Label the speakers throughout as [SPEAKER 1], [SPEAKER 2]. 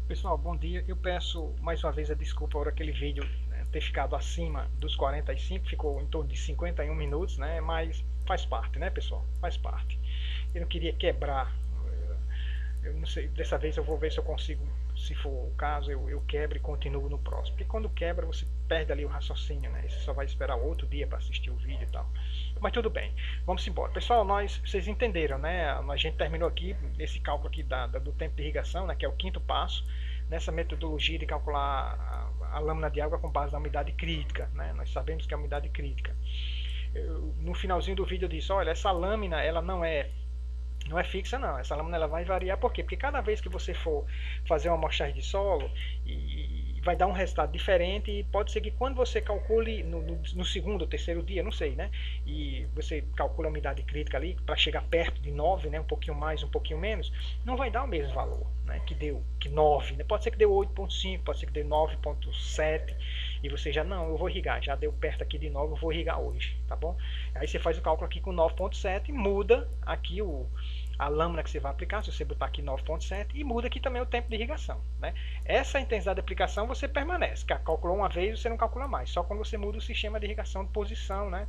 [SPEAKER 1] Pessoal, bom dia. Eu peço mais uma vez a desculpa por aquele vídeo, né, ter ficado acima dos 45, ficou em torno de 51 minutos, né? Mas faz parte, né, pessoal? Faz parte. Eu não queria quebrar. Eu não sei, dessa vez eu vou ver se eu consigo, se for o caso, eu quebro e continuo no próximo. Porque quando quebra, você perde ali o raciocínio, né? Você só vai esperar outro dia para assistir o vídeo e tal. Mas tudo bem, vamos embora. Pessoal, vocês entenderam, né? A gente terminou aqui esse cálculo aqui do tempo de irrigação, né? Que é o quinto passo, nessa metodologia de calcular a lâmina de água com base na umidade crítica, né? Nós sabemos que é a umidade crítica. No finalzinho do vídeo eu disse, olha, essa lâmina ela não é fixa não, essa lâmina ela vai variar, por quê? Porque cada vez que você for fazer uma amostragem de solo, vai dar um resultado diferente, e pode ser que quando você calcule no segundo ou terceiro dia, não sei, né? E você calcula a umidade crítica ali, para chegar perto de 9, né? Um pouquinho mais, um pouquinho menos, não vai dar o mesmo valor, né? Que 9, né? Pode ser que deu 8,5, pode ser que deu 9,7, e você já, não, eu vou irrigar, já deu perto aqui de 9, eu vou irrigar hoje, tá bom? Aí você faz o cálculo aqui com 9,7, muda aqui a lâmina que você vai aplicar, se você botar aqui 9,7, e muda aqui também o tempo de irrigação, né? Essa intensidade de aplicação você permanece, calculou uma vez, você não calcula mais, só quando você muda o sistema de irrigação de posição, né?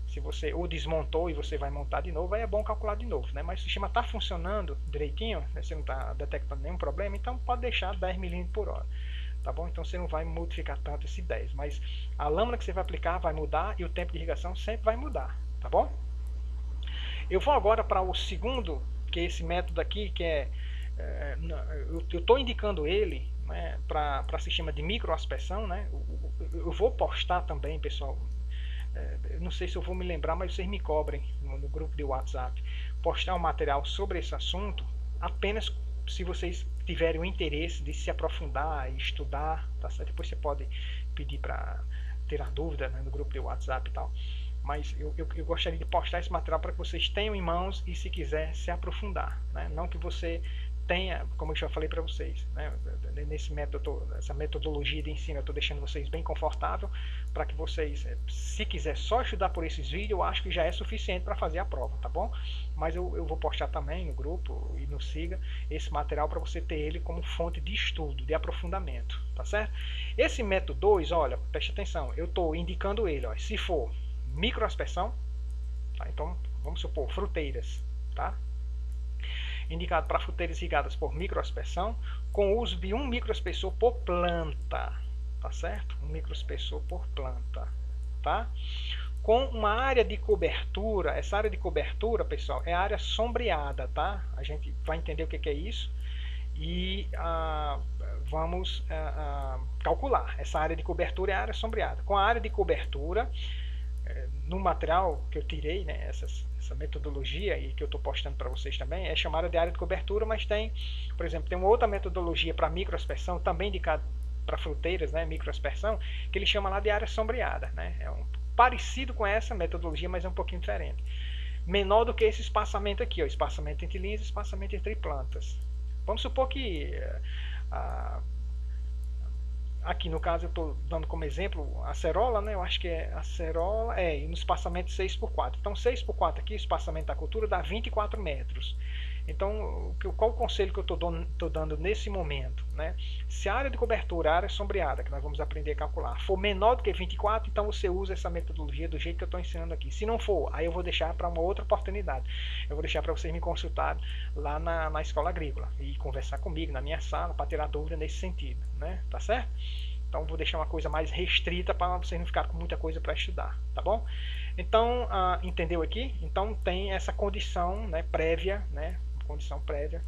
[SPEAKER 1] Se você ou desmontou e você vai montar de novo, aí é bom calcular de novo, né? Mas o sistema está funcionando direitinho, né? Você não está detectando nenhum problema, então pode deixar 10 milímetros por hora, tá bom? Então você não vai modificar tanto esse 10, mas a lâmina que você vai aplicar vai mudar e o tempo de irrigação sempre vai mudar, tá bom? Eu vou agora para o segundo, que é esse método aqui, que eu estou indicando ele, né, para sistema de microaspersão, né? Eu vou postar também, pessoal. Eu não sei se eu vou me lembrar, mas vocês me cobrem no grupo de WhatsApp. Postar um material sobre esse assunto, apenas se vocês tiverem o interesse de se aprofundar e estudar, tá certo? Depois você pode pedir para tirar dúvida, né, no grupo de WhatsApp e tal. Mas eu gostaria de postar esse material para que vocês tenham em mãos e, se quiser, se aprofundar, né? Não que você tenha, como eu já falei para vocês, né? Nesse método, essa metodologia de ensino, eu estou deixando vocês bem confortável para que vocês, se quiser só estudar por esses vídeos, eu acho que já é suficiente para fazer a prova, tá bom? Mas eu vou postar também no grupo e no Siga esse material para você ter ele como fonte de estudo, de aprofundamento, tá certo? Esse método 2, olha, preste atenção, eu estou indicando ele, ó, se for microaspersão, tá? Então vamos supor fruteiras, tá? Indicado para fruteiras irrigadas por microaspersão, com o uso de um microaspersor por planta, tá certo? Um microaspersor por planta, tá? Com uma área de cobertura, essa área de cobertura, pessoal, é a área sombreada, tá? A gente vai entender o que é isso e vamos calcular. Essa área de cobertura é a área sombreada. Com a área de cobertura, no material que eu tirei, né, essa metodologia e que eu estou postando para vocês também, é chamada de área de cobertura, mas tem, por exemplo, tem uma outra metodologia para microaspersão, também indicada para fruteiras, né, microaspersão, que ele chama lá de área sombreada, né? É parecido com essa metodologia, mas é um pouquinho diferente. Menor do que esse espaçamento aqui, ó, espaçamento entre linhas e espaçamento entre plantas. Vamos supor que aqui no caso eu estou dando como exemplo a acerola, né? Eu acho que é acerola, e no espaçamento 6x4. Então 6x4 aqui, o espaçamento da cultura dá 24 metros. Então, qual o conselho que eu estou dando nesse momento, né? Se a área de cobertura, a área sombreada, que nós vamos aprender a calcular, for menor do que 24, então você usa essa metodologia do jeito que eu estou ensinando aqui. Se não for, aí eu vou deixar para uma outra oportunidade. Eu vou deixar para vocês me consultarem lá na escola agrícola e conversar comigo na minha sala para tirar dúvida nesse sentido, né? Tá certo? Então vou deixar uma coisa mais restrita para vocês não ficarem com muita coisa para estudar, tá bom? Então, entendeu aqui? Então tem essa condição, né, prévia, né? Condição prévia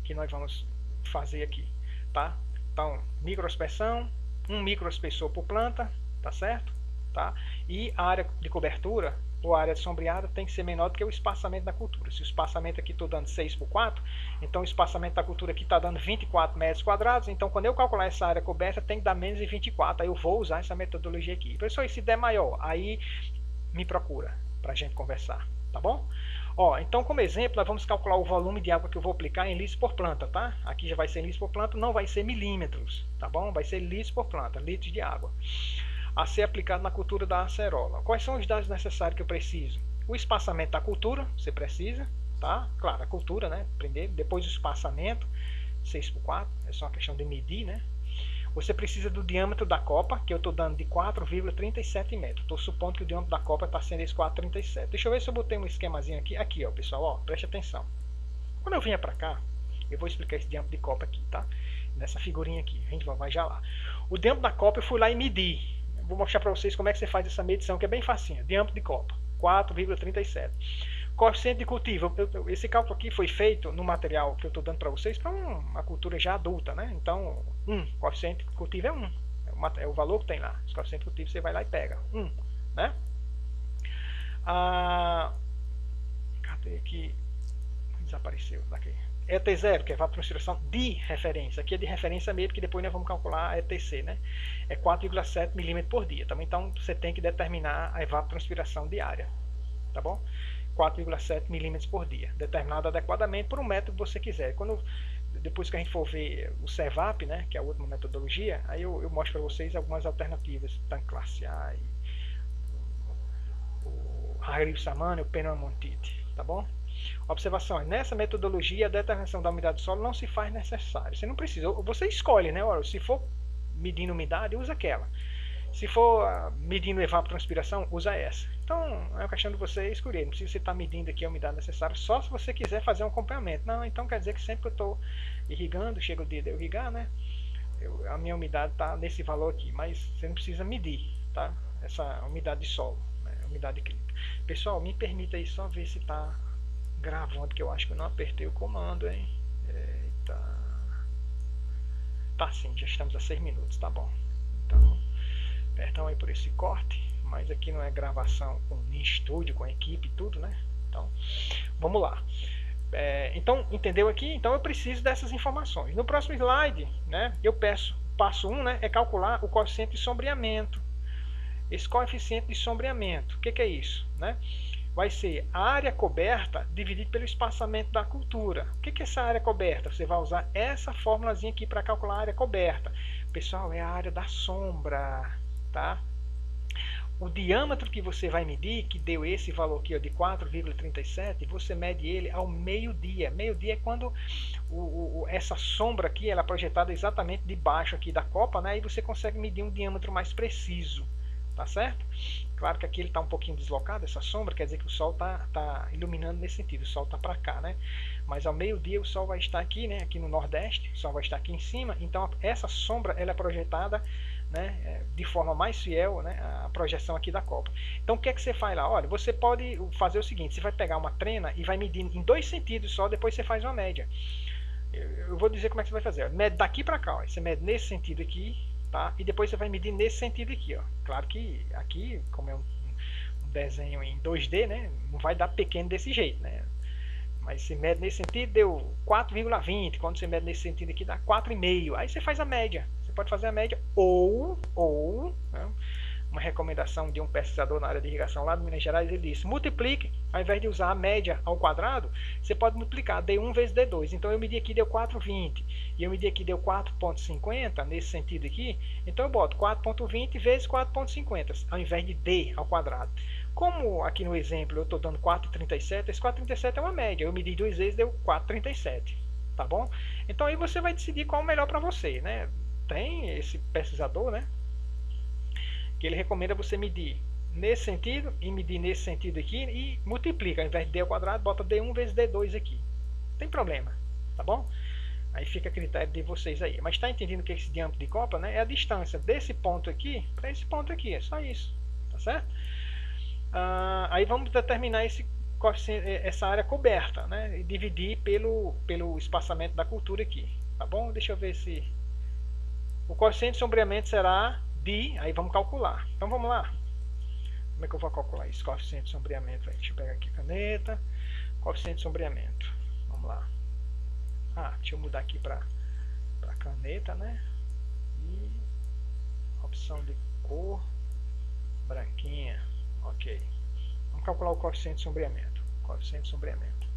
[SPEAKER 1] que nós vamos fazer aqui, tá? Então, microaspersão, um microaspersor por planta, tá certo? Tá? E a área de cobertura ou a área sombreada tem que ser menor do que o espaçamento da cultura. Se o espaçamento aqui estou dando 6x4, então o espaçamento da cultura aqui está dando 24 metros quadrados, então quando eu calcular essa área coberta tem que dar menos de 24, aí eu vou usar essa metodologia aqui. Professor, e se der maior, aí me procura para a gente conversar, tá bom? Ó, então, como exemplo, nós vamos calcular o volume de água que eu vou aplicar em litros por planta, tá? Aqui já vai ser em litros por planta, não vai ser milímetros, tá bom? Vai ser litros por planta, litros de água, a ser aplicado na cultura da acerola. Quais são os dados necessários que eu preciso? O espaçamento da cultura, você precisa, tá? Claro, a cultura, né? Primeiro, depois o espaçamento, 6 por 4, é só uma questão de medir, né? Você precisa do diâmetro da copa, que eu estou dando de 4,37 metros. Estou supondo que o diâmetro da copa está sendo esse 4,37. Deixa eu ver se eu botei um esquemazinho aqui. Aqui, ó, pessoal, ó, preste atenção. Quando eu vinha para cá, eu vou explicar esse diâmetro de copa aqui, tá? Nessa figurinha aqui, a gente vai já lá. O diâmetro da copa eu fui lá e medi. Vou mostrar para vocês como é que você faz essa medição, que é bem facinho. Diâmetro de copa, 4,37. Coeficiente de cultivo, esse cálculo aqui foi feito no material que eu estou dando para vocês para uma cultura já adulta, né? Então, coeficiente de cultivo é 1, é o valor que tem lá. Esse coeficiente de cultivo você vai lá e pega 1, né? Cadê aqui? Desapareceu daqui. ET0, que é evapotranspiração de referência. Aqui é de referência mesmo, que depois nós vamos calcular a ETC, né? É 4,7 milímetros por dia. Também, então você tem que determinar a evapotranspiração diária, tá bom? 4,7 milímetros por dia, determinado adequadamente por um método que você quiser. Depois que a gente for ver o CEVAP, né, que é a última metodologia, aí eu mostro para vocês algumas alternativas, tanto classe A, o Hariri-Samani, o Penman-Montite, tá bom? Observação, nessa metodologia a determinação da umidade do solo não se faz necessário. Você não precisa, você escolhe, né? Se for medindo umidade, usa aquela. Se for medindo evapotranspiração, usa essa. Então, é uma questão de você escolher. Não precisa você estar medindo aqui a umidade necessária, só se você quiser fazer um acompanhamento. Não, então quer dizer que sempre que eu estou irrigando, chega o dia de eu irrigar, né? A minha umidade está nesse valor aqui, mas você não precisa medir, tá? Essa umidade de solo, né? Umidade crítica. Pessoal, me permita aí só ver se está gravando, que eu acho que eu não apertei o comando, hein? Eita. Tá sim, já estamos a 6 minutos, tá bom. Então, perdão aí por esse corte, mas aqui não é gravação em estúdio, com a equipe e tudo, né? Então, vamos lá. Então, entendeu aqui? Então eu preciso dessas informações. No próximo slide, né, eu peço, passo 1, né, é calcular o coeficiente de sombreamento. Esse coeficiente de sombreamento, o que é isso? Né? Vai ser a área coberta dividida pelo espaçamento da cultura. O que é essa área coberta? Você vai usar essa formulazinha aqui para calcular a área coberta. Pessoal, é a área da sombra, tá? O diâmetro que você vai medir, que deu esse valor aqui ó, de 4,37, você mede ele ao meio-dia. Meio-dia é quando essa sombra aqui ela é projetada exatamente debaixo aqui da copa, né? E você consegue medir um diâmetro mais preciso. Tá certo? Claro que aqui ele está um pouquinho deslocado, essa sombra, quer dizer que o sol está iluminando nesse sentido, o sol está para cá, né? Mas ao meio-dia o sol vai estar aqui, né? Aqui no nordeste, o sol vai estar aqui em cima, então essa sombra ela é projetada, né, de forma mais fiel, né, a projeção aqui da copa. Então o que é que você faz lá? Olha, você pode fazer o seguinte, você vai pegar uma trena e vai medir em 2 sentidos só, depois você faz uma média. Eu vou dizer como é que você vai fazer. Mede daqui para cá, ó. Você mede nesse sentido aqui, tá? E depois você vai medir nesse sentido aqui, ó. Claro que aqui, como é um desenho em 2D, né, não vai dar pequeno desse jeito, né? Mas se mede nesse sentido, deu 4,20. Quando você mede nesse sentido aqui, dá 4,5. Aí você faz a média. Você pode fazer a média ou né, uma recomendação de um pesquisador na área de irrigação lá de Minas Gerais, ele disse, multiplique, ao invés de usar a média ao quadrado, você pode multiplicar D1 vezes D2. Então eu medi aqui, deu 4,20. E eu medi aqui, deu 4,50, nesse sentido aqui. Então eu boto 4,20 vezes 4,50, ao invés de D ao quadrado. Como aqui no exemplo eu estou dando 4,37, esse 4,37 é uma média. Eu medi 2 vezes, deu 4,37. Tá bom? Então aí você vai decidir qual é o melhor para você, né? Tem esse pesquisador, né, que ele recomenda você medir nesse sentido e medir nesse sentido aqui e multiplica, ao invés de D ao quadrado, bota D1 vezes D2 aqui. Não tem problema, tá bom? Aí fica a critério de vocês aí. Mas está entendendo que esse diâmetro de copa, né, é a distância desse ponto aqui para esse ponto aqui, é só isso, tá certo? Aí vamos determinar essa área coberta, né, e dividir pelo espaçamento da cultura aqui, tá bom? Deixa eu ver se o coeficiente de sombreamento será de, aí vamos calcular. Então vamos lá. Como é que eu vou calcular isso? Coeficiente de sombreamento. Aí. Deixa eu pegar aqui a caneta. Coeficiente de sombreamento. Vamos lá. Deixa eu mudar aqui para caneta, né? E opção de cor branquinha. Ok. Vamos calcular o coeficiente de sombreamento. Coeficiente de sombreamento.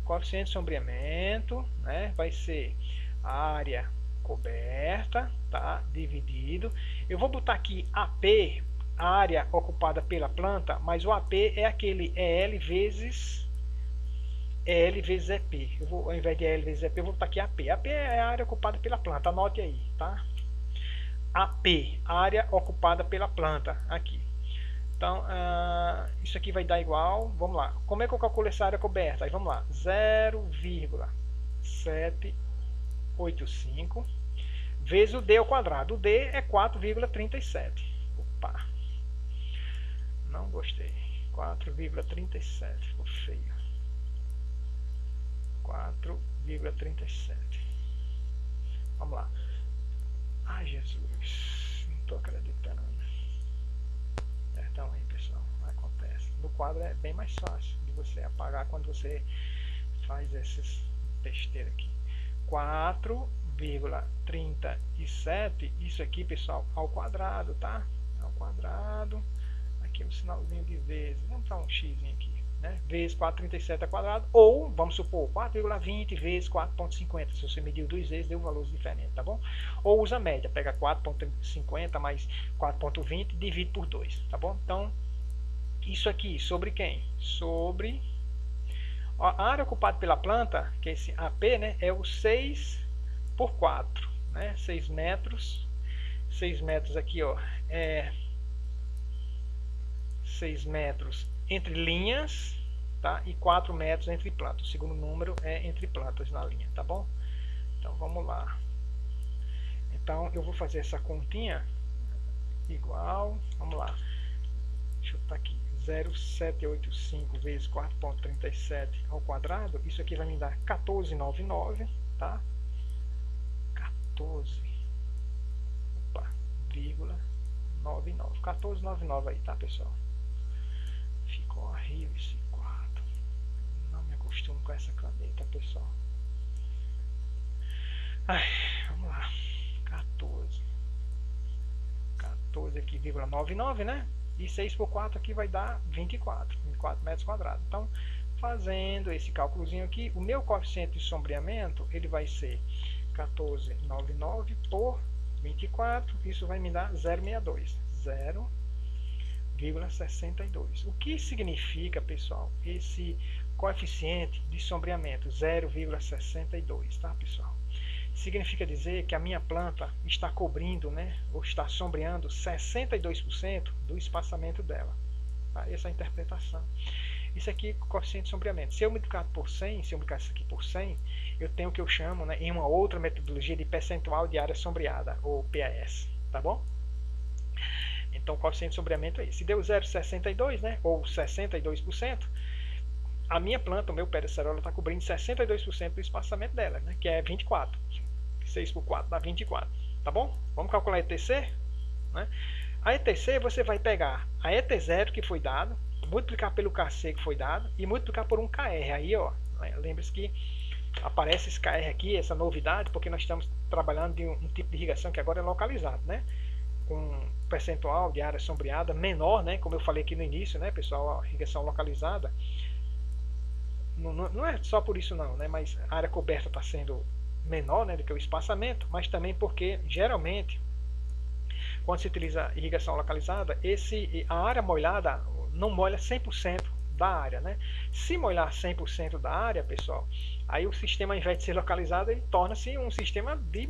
[SPEAKER 1] Coeficiente de sombreamento, né, vai ser a área coberta, tá, dividido. Eu vou botar aqui AP, a área ocupada pela planta, mas o AP é aquele EL vezes L vezes EP. Eu vou, ao invés de L vezes EP, eu vou botar aqui AP. AP é a área ocupada pela planta, anote aí, tá? AP, área ocupada pela planta, aqui. Então, isso aqui vai dar igual, vamos lá. Como é que eu calculo essa área coberta? Aí vamos lá, 0,785 vezes o D ao quadrado. O D é 4,37. Opa, não gostei. 4,37, ficou feio. 4,37. Vamos lá. Ai, Jesus, não estou acreditando. Perdão aí, pessoal, acontece. No quadro é bem mais fácil de você apagar quando você faz essas besteiras aqui. 4,37, isso aqui, pessoal, ao quadrado, tá? Ao quadrado. Aqui um sinalzinho de vezes. Vamos dar um x aqui, né? Vezes 4,37 ao quadrado. Ou, vamos supor, 4,20 vezes 4,50. Se você mediu duas vezes, deu valores diferentes, tá bom? Ou usa a média, pega 4,50 mais 4,20 e divide por 2, tá bom? Então, isso aqui, sobre quem? Sobre a área ocupada pela planta, que é esse AP, né? É o 6 por 4, né? 6 metros. 6 metros aqui, ó, é 6 metros entre linhas, tá? E 4 metros entre plantas. O segundo número é entre plantas na linha, tá bom? Então vamos lá. Então eu vou fazer essa continha igual, vamos lá. Deixa eu botar aqui, 0,785 vezes 4,37 ao quadrado. Isso aqui vai me dar 1499, tá? 14,99 aí, tá, pessoal? Ficou horrível esse quadro. Não me acostumo com essa caneta, pessoal. Ai, vamos lá. 14 aqui, 99, né? E 6 por 4 aqui vai dar 24 metros quadrados. Então, fazendo esse cálculozinho aqui, o meu coeficiente de sombreamento, ele vai ser 1499 por 24, isso vai me dar 0,62. 0,62. O que significa, pessoal, esse coeficiente de sombreamento 0,62, tá, pessoal? Significa dizer que a minha planta está cobrindo, né, ou está sombreando 62% do espaçamento dela. Tá? Essa é a interpretação. Isso aqui é o coeficiente de sombreamento. Se eu multiplicar por 100, se eu multiplicar isso aqui por 100, eu tenho o que eu chamo, né, em uma outra metodologia, de percentual de área sombreada, ou PAS. Tá bom? Então o coeficiente de sombreamento é esse. Se deu 0,62, né, ou 62%, a minha planta, o meu pé de acerola, está cobrindo 62% do espaçamento dela, né, que é 24. 6 por 4 dá 24. Tá bom? Vamos calcular a ETC? Né? A ETC você vai pegar a ET0 que foi dado, multiplicar pelo KC que foi dado e multiplicar por um KR. Aí, ó, lembre-se que aparece esse KR aqui, essa novidade, porque nós estamos trabalhando de um tipo de irrigação que agora é localizado, né? Com um percentual de área sombreada menor, né? Como eu falei aqui no início, né, pessoal? A irrigação localizada não é só por isso não, né? Mas a área coberta está sendo menor, né, do que o espaçamento, mas também porque geralmente quando se utiliza irrigação localizada, a área molhada não molha 100% da área, né? Se molhar 100% da área, pessoal, aí o sistema, ao invés de ser localizado, ele torna-se um sistema de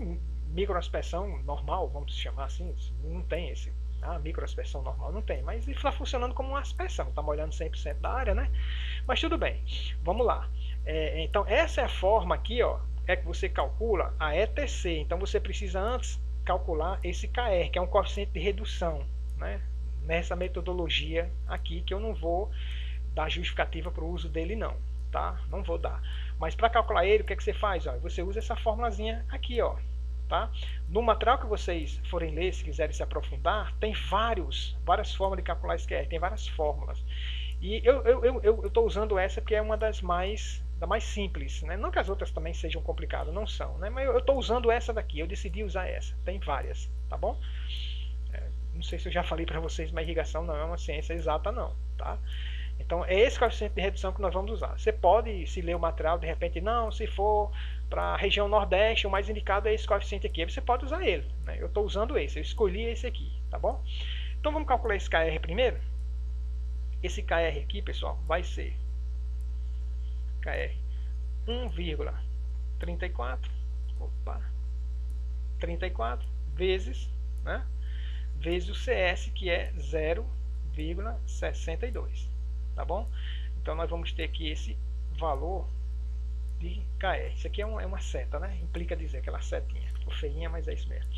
[SPEAKER 1] microaspersão normal, vamos chamar assim. Não tem esse microaspersão normal, não tem, mas ele está funcionando como uma aspersão, está molhando 100% da área, né? Mas tudo bem, vamos lá. Então essa é a forma aqui, ó, é que você calcula a ETC. Então você precisa antes calcular esse KR, que é um coeficiente de redução, né? Nessa metodologia aqui, que eu não vou dar justificativa para o uso dele não, tá? Não vou dar. Mas para calcular ele, o que é que você faz? Ó, você usa essa formulazinha aqui, ó, tá? No material que vocês forem ler, se quiserem se aprofundar, tem várias formas de calcular esse KR, tem várias fórmulas. E eu estou usando essa porque é uma das mais simples, né? Não que as outras também sejam complicadas, não são, né? Mas eu estou usando essa daqui, eu decidi usar essa. Tem várias, tá bom? Não sei se eu já falei para vocês, mas irrigação não é uma ciência exata não, tá? Então é esse coeficiente de redução que nós vamos usar. Você pode, se ler o material, de repente, não, se for para a região Nordeste, o mais indicado é esse coeficiente aqui. Você pode usar ele, né? Eu estou usando esse, eu escolhi esse aqui, tá bom? Então vamos calcular esse KR primeiro. Esse KR aqui, pessoal, vai ser KR 1,34, opa, 34 vezes, né, vezes o CS, que é 0,62, tá bom? Então nós vamos ter aqui esse valor de KR. Isso aqui é uma seta, né? Implica dizer aquela setinha. Ficou feinha, mas é isso mesmo.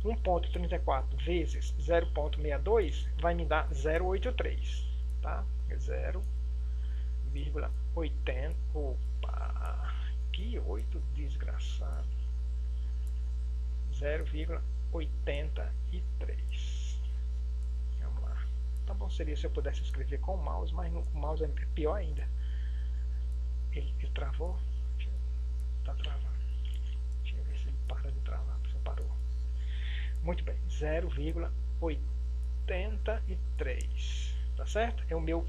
[SPEAKER 1] 1,34 vezes 0,62 vai me dar 0,83, tá? 0,80. Opa, que 8 desgraçado. 0,83. Vamos lá. Tá bom, seria se eu pudesse escrever com o mouse, mas no mouse é pior ainda. Ele travou? Tá travando. Deixa eu ver se ele para de travar. Se parou. Muito bem, 0,83. Tá certo? É o meu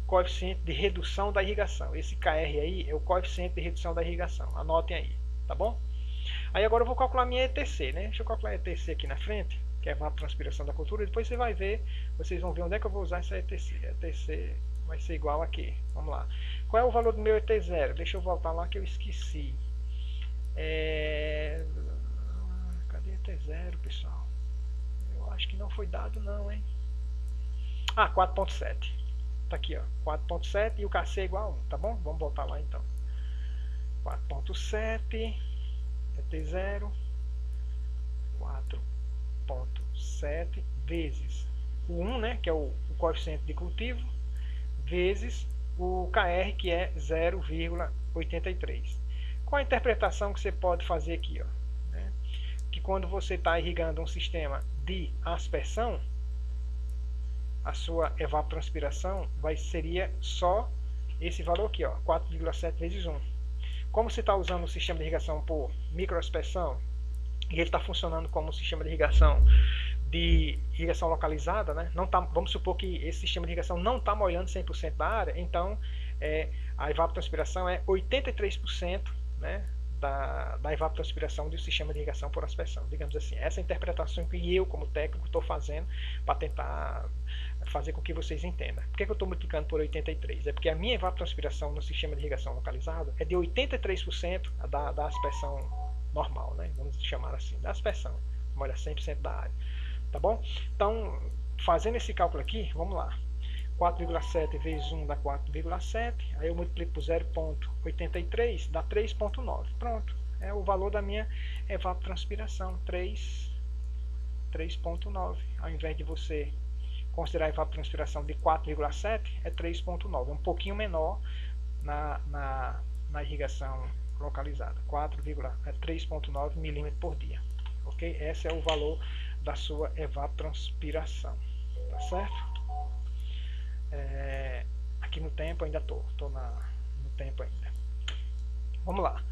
[SPEAKER 1] coeficiente de redução da irrigação. Esse KR aí é o coeficiente de redução da irrigação. Anotem aí, tá bom? Aí agora eu vou calcular minha ETC, né? Deixa eu calcular a ETC aqui na frente, que é a evapotranspiração da cultura. Depois você vai ver, vocês vão ver onde é que eu vou usar essa ETC. A ETC vai ser igual aqui. Vamos lá. Qual é o valor do meu ET0? Deixa eu voltar lá que eu esqueci. Cadê ET0, pessoal? Eu acho que não foi dado não, hein? Ah, 4.7. Tá aqui, ó. 4.7 e o KC é igual a 1, tá bom? Vamos voltar lá então. 4.7 ET0 4.7 vezes o 1, né, que é o coeficiente de cultivo, vezes o KR, que é 0,83. Qual a interpretação que você pode fazer aqui? Ó, né? Que quando você está irrigando um sistema de aspersão, a sua evapotranspiração seria só esse valor aqui, 4,7 vezes 1. Como você está usando o sistema de irrigação por microaspersão, e ele está funcionando como um sistema de irrigação localizada, né? Não tá, vamos supor que esse sistema de irrigação não está molhando 100% da área, então a evapotranspiração é 83%, né, da evapotranspiração do sistema de irrigação por aspersão. Digamos assim, essa é a interpretação que eu, como técnico, estou fazendo para tentar fazer com que vocês entendam. Por que eu estou multiplicando por 83? É porque a minha evapotranspiração no sistema de irrigação localizado é de 83% da aspersão normal, né? Vamos chamar assim, da aspersão, molha 100% da área. Tá bom? Então, fazendo esse cálculo aqui, vamos lá. 4,7 vezes 1 dá 4,7. Aí eu multiplico por 0,83, dá 3,9. Pronto. É o valor da minha evapotranspiração. 3,9. Ao invés de você considerar a evapotranspiração de 4,7, é 3,9. É um pouquinho menor na irrigação localizada. 3,9 milímetros por dia. Ok? Esse é o valor da sua evapotranspiração. Tá certo? Aqui no tempo ainda estou no tempo ainda. Vamos lá.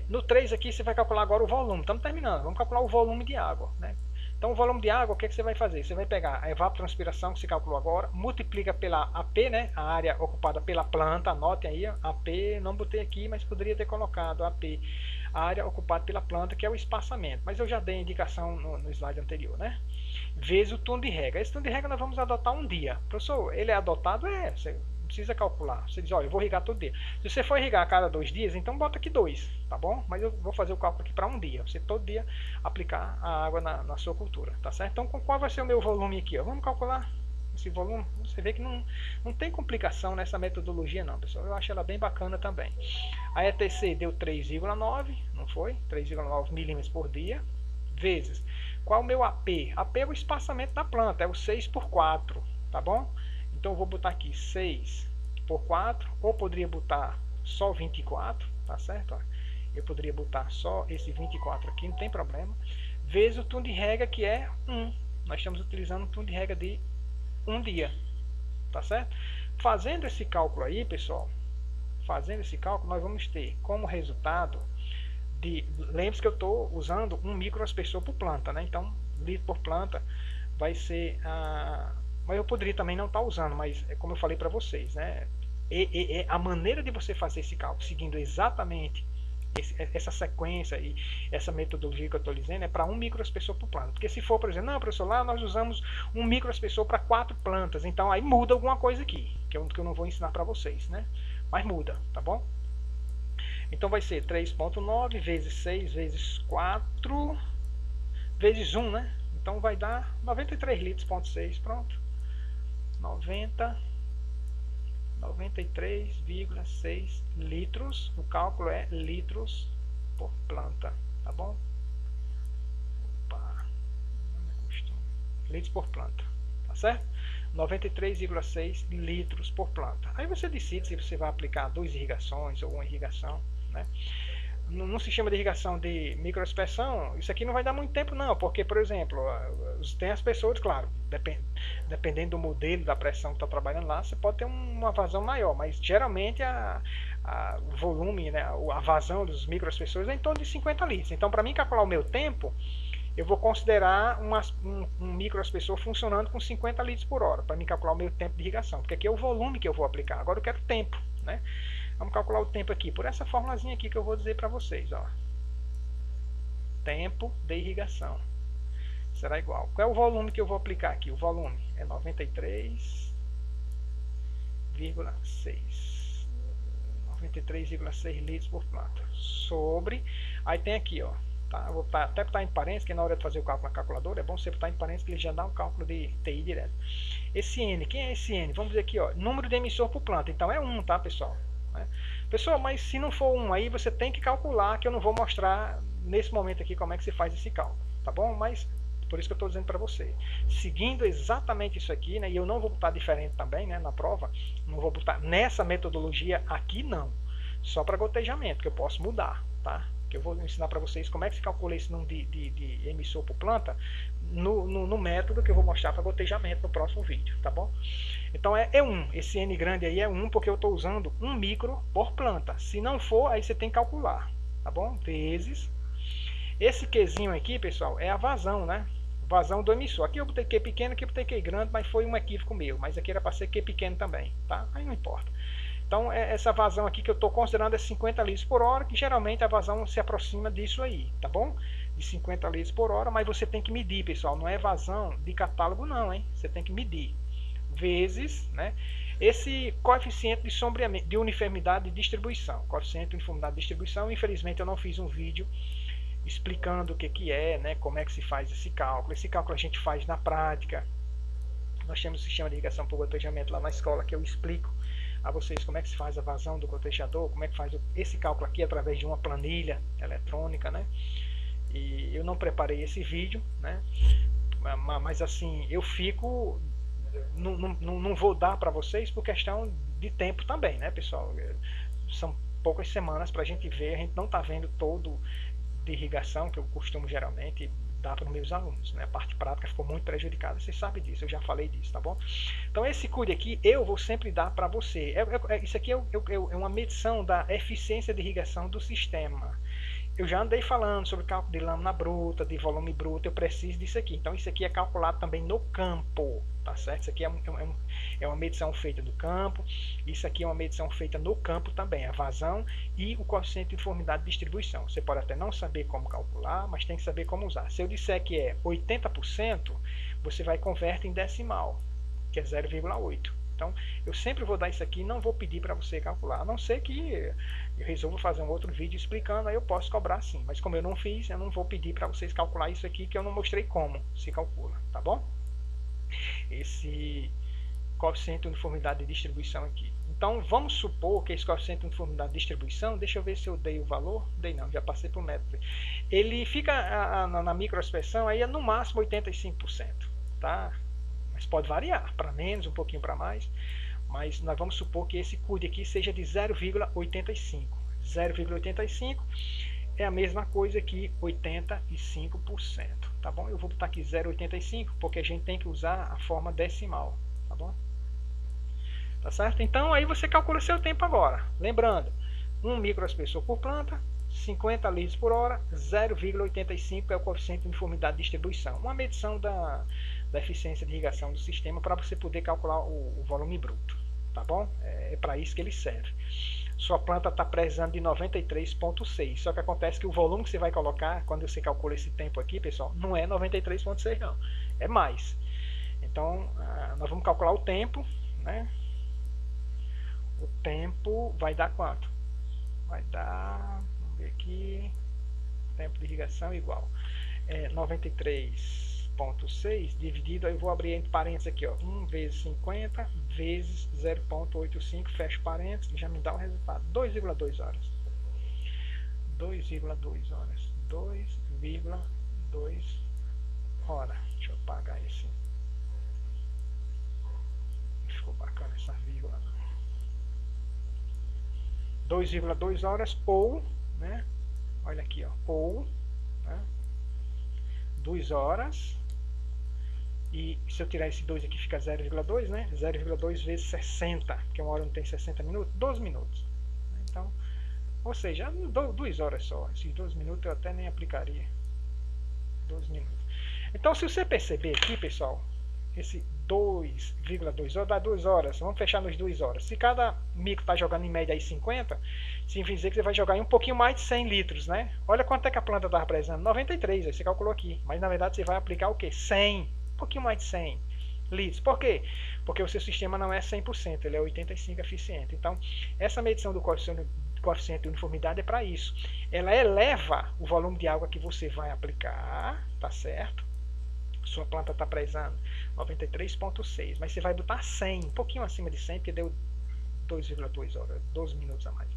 [SPEAKER 1] No 3 aqui você vai calcular agora o volume. Estamos terminando. Vamos calcular o volume de água, né? Então o volume de água, o que você vai fazer? Você vai pegar a evapotranspiração que você calculou agora, multiplica pela AP, né? A área ocupada pela planta. Anotem aí, AP, não botei aqui, mas poderia ter colocado AP. A área ocupada pela planta, que é o espaçamento. Mas eu já dei a indicação no slide anterior, né? Vezes o turno de rega. Esse turno de rega nós vamos adotar um dia. Professor, ele é adotado? Você não precisa calcular. Você diz, olha, eu vou irrigar todo dia. Se você for irrigar a cada 2 dias, então bota aqui 2, tá bom? Mas eu vou fazer o cálculo aqui para um dia. Você todo dia aplicar a água na sua cultura, tá certo? Então, qual vai ser o meu volume aqui? Vamos calcular esse volume. Você vê que não tem complicação nessa metodologia não, pessoal. Eu acho ela bem bacana também. A ETC deu 3,9, não foi? 3,9 milímetros por dia, vezes... Qual é o meu AP? AP é o espaçamento da planta, é o 6 por 4, tá bom? Então eu vou botar aqui 6 por 4, ou poderia botar só 24, tá certo? Eu poderia botar só esse 24 aqui, não tem problema. Vezes o turno de rega, que é 1. Nós estamos utilizando um turno de rega de um dia, tá certo? Fazendo esse cálculo aí, pessoal, nós vamos ter como resultado... Lembre-se que eu estou usando um microaspersor por planta, né? Então, litro por planta vai ser... mas eu poderia também não estar usando, mas é como eu falei para vocês, né? A maneira de você fazer esse cálculo, seguindo exatamente essa sequência e essa metodologia que eu estou dizendo, é para um microaspersor por planta. Porque se for, por exemplo, não, professor, lá nós usamos um microaspersor para 4 plantas, então aí muda alguma coisa aqui, que eu não vou ensinar para vocês, né? Mas muda, tá bom? Então vai ser 3,9 vezes 6 vezes 4 vezes 1, né? Então vai dar 93 litros, ponto 6, pronto. 93,6 litros. O cálculo é litros por planta, tá bom? Opa, litros por planta, tá certo? 93,6 litros por planta. Aí você decide se você vai aplicar 2 irrigações ou uma irrigação, né? No sistema de irrigação de microaspersão, isso aqui não vai dar muito tempo não, porque, por exemplo, tem as pessoas, claro, dependendo do modelo, da pressão que está trabalhando lá, você pode ter uma vazão maior, mas geralmente o volume, né, a vazão dos microaspersores é em torno de 50 litros. Então, para mim calcular o meu tempo, eu vou considerar um microaspersor funcionando com 50 litros por hora, para me calcular o meu tempo de irrigação, porque aqui é o volume que eu vou aplicar, agora eu quero tempo, né? Vamos calcular o tempo aqui, por essa formulazinha aqui que eu vou dizer para vocês, ó. Tempo de irrigação será igual. Qual é o volume que eu vou aplicar aqui? O volume é 93,6 litros por planta. Sobre, aí tem aqui, ó. Tá? Eu vou até botar em parênteses, que na hora de fazer o cálculo na calculadora, é bom você botar em parênteses que ele já dá um cálculo de TI direto. Esse N, quem é esse N? Vamos dizer aqui, ó, número de emissor por planta. Então é 1, tá, pessoal? Pessoal, mas se não for 1 aí, você tem que calcular, que eu não vou mostrar nesse momento aqui como é que se faz esse cálculo, tá bom? Mas por isso que eu estou dizendo para você, seguindo exatamente isso aqui, né? E eu não vou botar diferente também, né? Na prova, não vou botar nessa metodologia aqui não, só para gotejamento, que eu posso mudar, tá? Que eu vou ensinar para vocês como é que se calcula esse número de emissor por planta no método que eu vou mostrar para gotejamento no próximo vídeo, tá bom? Então é 1, esse N grande aí é 1 porque eu estou usando 1 micro por planta. Se não for, aí você tem que calcular, tá bom? Vezes. Esse Qzinho aqui, pessoal, é a vazão, né? Vazão do emissor. Aqui eu botei Q pequeno, aqui eu botei Q grande, mas foi um equívoco meu. Mas aqui era para ser Q pequeno também, tá? Aí não importa. Então essa vazão aqui que eu estou considerando é 50 litros por hora, que geralmente a vazão se aproxima disso aí, tá bom? De 50 litros por hora, mas você tem que medir, pessoal. Não é vazão de catálogo não, hein? Você tem que medir. Vezes, né? Esse coeficiente de sombreamento, de uniformidade de distribuição. Coeficiente de uniformidade de distribuição, infelizmente eu não fiz um vídeo explicando o que é, né? Como é que se faz esse cálculo. Esse cálculo a gente faz na prática. Nós temos um sistema de irrigação por gotejamento lá na escola que eu explico a vocês como é que se faz a vazão do gotejador, como é que faz esse cálculo aqui através de uma planilha eletrônica, né? E eu não preparei esse vídeo, né? Mas assim, eu fico... Não vou dar para vocês por questão de tempo também, né, pessoal? São poucas semanas para a gente ver, a gente não está vendo todo de irrigação, que eu costumo geralmente dar para os meus alunos, né? A parte prática ficou muito prejudicada, vocês sabem disso, eu já falei disso, tá bom? Então esse CUD aqui eu vou sempre dar para você. Isso aqui é uma medição da eficiência de irrigação do sistema. Eu já andei falando sobre cálculo de lâmina bruta, de volume bruto, eu preciso disso aqui. Então isso aqui é calculado também no campo, tá certo? Isso aqui é uma medição feita do campo, isso aqui é uma medição feita no campo também, a vazão e o coeficiente de uniformidade de distribuição. Você pode até não saber como calcular, mas tem que saber como usar. Se eu disser que é 80%, você vai converter em decimal, que é 0,8. Então, eu sempre vou dar isso aqui e não vou pedir para você calcular, a não ser que eu resolva fazer um outro vídeo explicando, aí eu posso cobrar sim. Mas como eu não fiz, eu não vou pedir para vocês calcular isso aqui, que eu não mostrei como se calcula, tá bom? Esse coeficiente de uniformidade de distribuição aqui. Então, vamos supor que esse coeficiente de uniformidade de distribuição, deixa eu ver se eu dei o valor, dei não, já passei para o método. Ele fica na microaspersão aí no máximo 85%, tá? Mas pode variar, para menos, um pouquinho para mais. Mas nós vamos supor que esse CUD aqui seja de 0,85. 0,85 é a mesma coisa que 85%, tá bom? Eu vou botar aqui 0,85 porque a gente tem que usar a forma decimal, tá bom? Tá certo? Então aí você calcula seu tempo agora. Lembrando, 1 microaspersor por planta, 50 litros por hora, 0,85 é o coeficiente de uniformidade de distribuição. Uma medição da eficiência de irrigação do sistema para você poder calcular o volume bruto, tá bom? É para isso que ele serve. Sua planta está precisando de 93,6, só que acontece que o volume que você vai colocar, quando você calcula esse tempo aqui, pessoal, não é 93,6 não, é mais. Então, nós vamos calcular o tempo, né? O tempo vai dar quanto? vai dar, vamos ver aqui, tempo de irrigação igual, 93,6 dividido, eu vou abrir entre parênteses aqui, ó, 1 vezes 50 vezes 0,85, fecho parênteses, já me dá o resultado, 2,2 horas. 2,2 horas. 2,2 horas. Deixa eu apagar esse. Ficou bacana essa vírgula. 2,2 horas ou, né? Olha aqui, ó, ou, né? 2 horas. E se eu tirar esse 2 aqui fica 0,2, né? 0,2 vezes 60, porque uma hora não tem 60 minutos, 12 minutos. Então, ou seja, 2 horas só. Esses 12 minutos eu até nem aplicaria. 12 minutos. Então, se você perceber aqui, pessoal, esse 2,2 horas dá 2 horas. Vamos fechar nos 2 horas. Se cada micro está jogando em média aí 50, significa dizer que você vai jogar em um pouquinho mais de 100 litros, né? Olha quanto é que a planta está representando. 93, aí você calculou aqui. Mas na verdade você vai aplicar o quê? 100. Um pouquinho mais de 100 litros. Por quê? Porque o seu sistema não é 100%, ele é 85% eficiente. Então, essa medição do coeficiente de uniformidade é para isso. Ela eleva o volume de água que você vai aplicar, tá certo? Sua planta está precisando 93,6, mas você vai botar 100, um pouquinho acima de 100, porque deu 2,2 horas, 12 minutos a mais.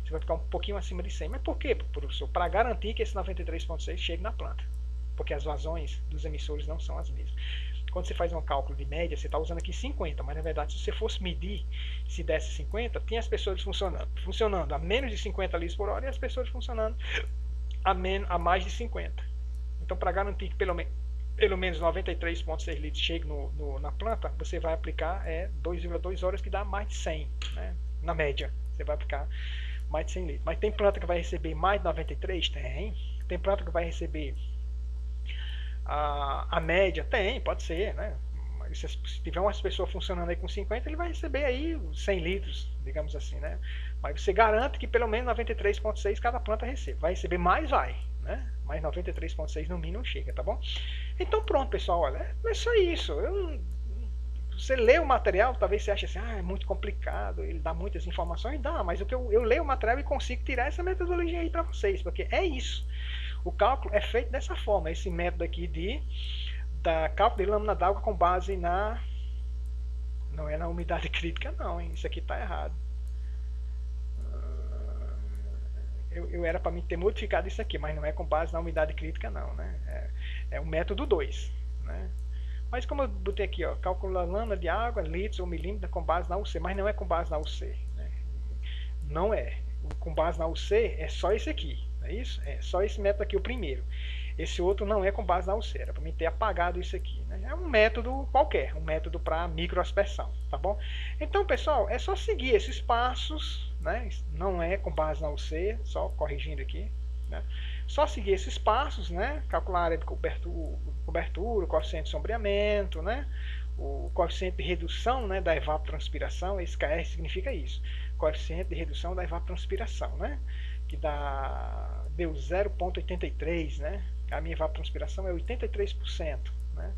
[SPEAKER 1] Você vai ficar um pouquinho acima de 100. Mas por quê, professor? Para garantir que esse 93,6 chegue na planta. Porque as vazões dos emissores não são as mesmas. Quando você faz um cálculo de média, você está usando aqui 50, mas na verdade se você fosse medir, se desse 50, tinha as pessoas funcionando a menos de 50 litros por hora e as pessoas funcionando a mais de 50. Então, para garantir que pelo menos 93,6 litros chegue na planta, você vai aplicar 2,2 horas, que dá mais de 100, né? Na média, você vai aplicar mais de 100 litros. Mas tem planta que vai receber mais de 93? Tem planta que vai receber a média? Pode ser, né? Mas se tiver umas pessoas funcionando aí com 50, ele vai receber aí 100 litros, digamos assim, né? Mas você garante que pelo menos 93,6 cada planta recebe. Vai receber mais, né? Mas 93,6 no mínimo chega, tá bom? Então pronto, pessoal, olha, é só isso. Você lê o material, talvez você ache assim, é muito complicado, ele dá muitas informações, dá, mas eu leio o material e consigo tirar essa metodologia aí para vocês, porque é isso. O cálculo é feito dessa forma, esse método aqui da cálculo de lâmina d'água com base não é na umidade crítica não, hein? Isso aqui está errado. Eu era para mim ter modificado isso aqui, mas não é com base na umidade crítica não, né? É o método 2, né? Mas como eu botei aqui, ó, cálculo da lâmina de água, litros ou milímetros com base na UC, mas não é com base na UC, né? Não é. Com base na UC é só esse aqui, não é isso? É só esse método aqui, o primeiro. Esse outro não é com base na UC, era para mim ter apagado isso aqui, né? É um método qualquer, um método para microaspersão, tá bom? Então, pessoal, é só seguir esses passos, né? Não é com base na UC, só corrigindo aqui, né? Só seguir esses passos, né? Calcular a área de cobertura, o coeficiente de sombreamento, né? O coeficiente de redução, né, da evapotranspiração, esse KR significa isso, coeficiente de redução da evapotranspiração, né? Que deu 0,83, né? A minha evapotranspiração é 83%, né?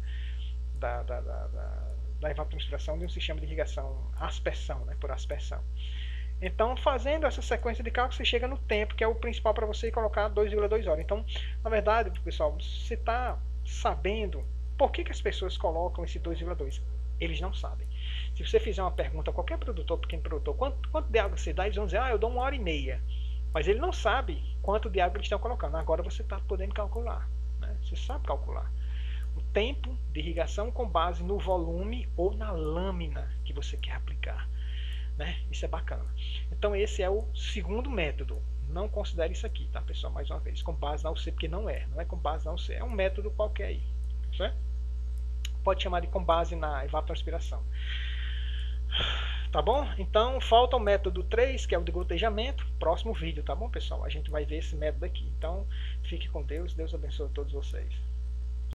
[SPEAKER 1] Da evapotranspiração de um sistema de irrigação, aspersão, né? Por aspersão. Então, fazendo essa sequência de cálculo, você chega no tempo, que é o principal para você colocar 2,2 horas. Então, na verdade, pessoal, você está sabendo por que as pessoas colocam esse 2,2? Eles não sabem. Se você fizer uma pergunta a qualquer produtor, pequeno produtor, quanto de água você dá? Eles vão dizer, eu dou 1h30. Mas ele não sabe quanto de água eles estão colocando. Agora você está podendo calcular, né? Você sabe calcular o tempo de irrigação com base no volume ou na lâmina que você quer aplicar, né? Isso é bacana. Então esse é o segundo método. Não considere isso aqui, tá, pessoal? Mais uma vez, com base na UC, porque não é com base na UC. É um método qualquer aí, certo? Pode chamar de com base na evapotranspiração. Tá bom? Então falta o método 3, que é o de gotejamento. Próximo vídeo, tá bom, pessoal? A gente vai ver esse método aqui. Então fique com Deus. Deus abençoe a todos vocês.